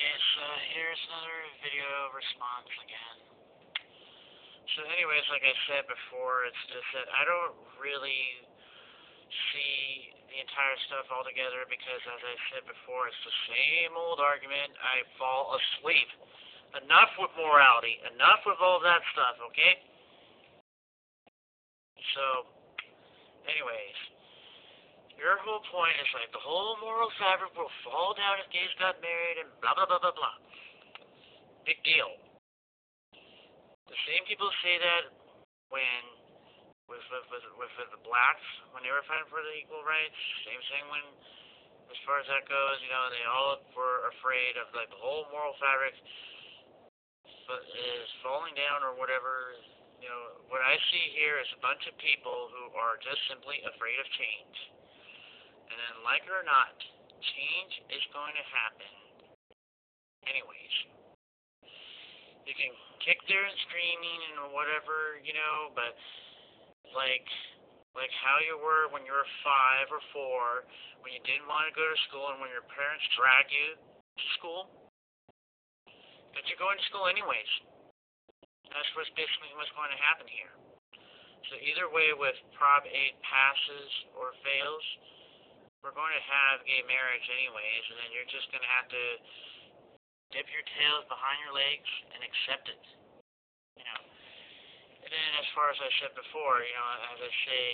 Yes, here's another video response again. So anyways, like I said before, it's just that I don't really see the entire stuff altogether because, as I said before, it's the same old argument. I fall asleep. Enough with morality. Enough with all that stuff, okay? So, anyways, your whole point is like the whole moral fabric will fall down if gays got married and blah blah blah blah blah. Big deal. The same people say that when with the blacks when they were fighting for the equal rights. Same thing when, as far as that goes, they all were afraid of like the whole moral fabric is falling down or whatever. What I see here is a bunch of people who are just simply afraid of change. And then, like it or not, change is going to happen anyways. You can kick there and screaming and whatever, but like how you were when you were 5 or 4, when you didn't want to go to school and when your parents drag you to school, but you're going to school anyways. That's what's basically what's going to happen here. So either way, with Prop 8 passes or fails, we're going to have gay marriage anyways, and then you're just going to have to dip your tails behind your legs and accept it. And then, as far as I said before, as I say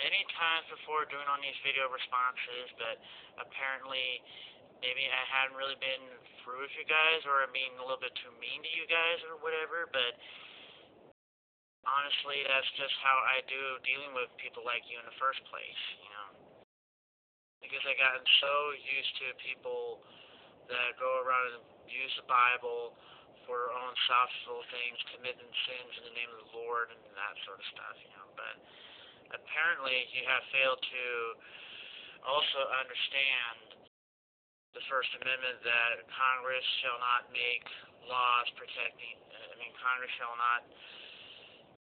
many times before doing on these video responses, but apparently maybe I hadn't really been through with you guys, or I'm being a little bit too mean to you guys, or whatever, but honestly, that's just how I do dealing with people like you in the first place, because I gotten so used to people that go around and use the Bible for their own selfish things, committing sins in the name of the Lord and that sort of stuff, but apparently you have failed to also understand the First Amendment, that Congress shall not make laws Congress shall not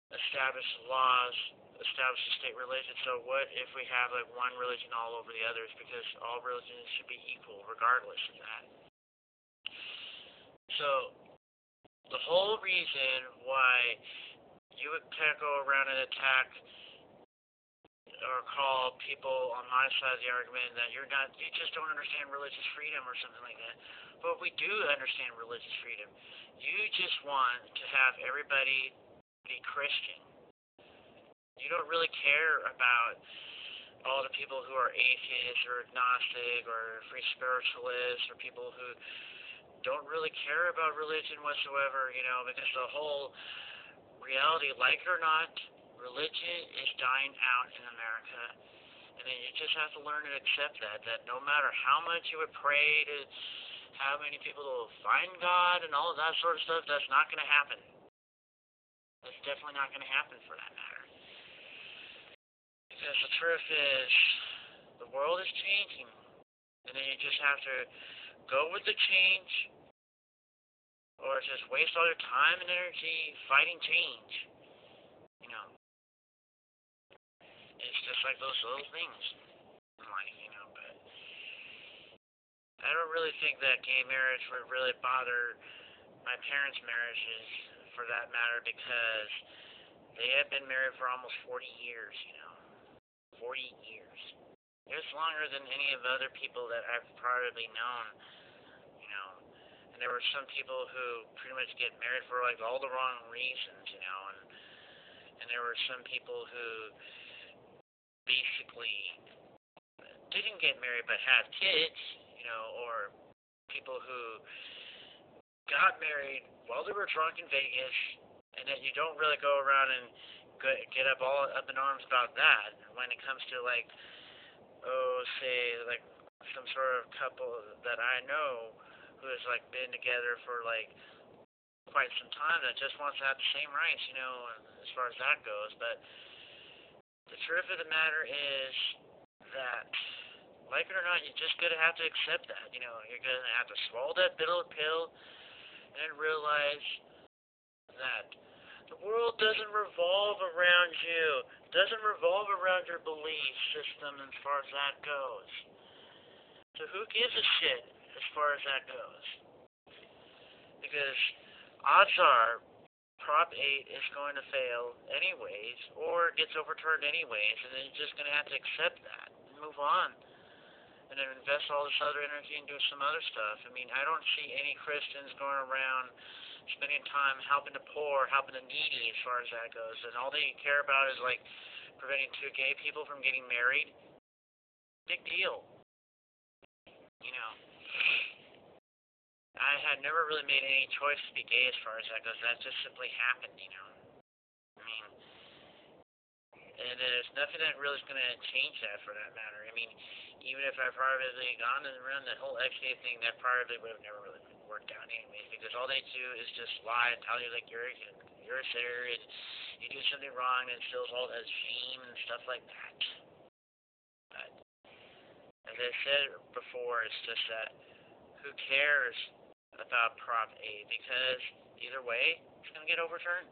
establish a state religion. So what if we have like one religion all over the others, because all religions should be equal regardless of that. So the whole reason why you would go around and attack or call people on my side of the argument that you just don't understand religious freedom or something like that. But we do understand religious freedom. You just want to have everybody be Christian. You don't really care about all the people who are atheists or agnostic or free spiritualists or people who don't really care about religion whatsoever, because the whole reality, like it or not, religion is dying out in America. And then you just have to learn to accept that no matter how much you would pray to how many people will find God and all of that sort of stuff, that's not going to happen. That's definitely not going to happen, for that matter. Because the truth is, the world is changing. And then you just have to go with the change, or just waste all your time and energy fighting change. It's just like those little things in life, but I don't really think that gay marriage would really bother my parents' marriages, for that matter, because they have been married for almost 40 years, 40 years. It's longer than any of the other people that I've probably known, and there were some people who pretty much get married for like all the wrong reasons, and there were some people who basically didn't get married but had kids, or people who got married while they were drunk in Vegas, and then you don't really go around and get all up in arms about that when it comes to like, say like some sort of couple that I know who has like been together for like quite some time that just wants to have the same rights, as far as that goes. But the truth of the matter is that, like it or not, you're just going to have to accept that. You're going to have to swallow that bitter pill and realize that the world doesn't revolve around you. It doesn't revolve around your belief system as far as that goes. So who gives a shit as far as that goes? Because odds are Prop 8 is going to fail anyways, or it gets overturned anyways, and then you're just going to have to accept that and move on. And then invest all this other energy into some other stuff. I mean, I don't see any Christians going around spending time helping the poor, helping the needy as far as that goes. And all they care about is like preventing two gay people from getting married. Big deal. You know, I had never really made any choice to be gay as far as that goes. That just simply happened, you know. I mean, and there's nothing that really is going to change that for that matter. I mean, even if I privately gone and run the whole XA thing, that privately would have never really worked out anyways, because all they do is just lie and tell you like you're a sinner and you do something wrong and it instills all that shame and stuff like that. But as I said before, it's just that who cares about Prop 8, because either way, it's going to get overturned.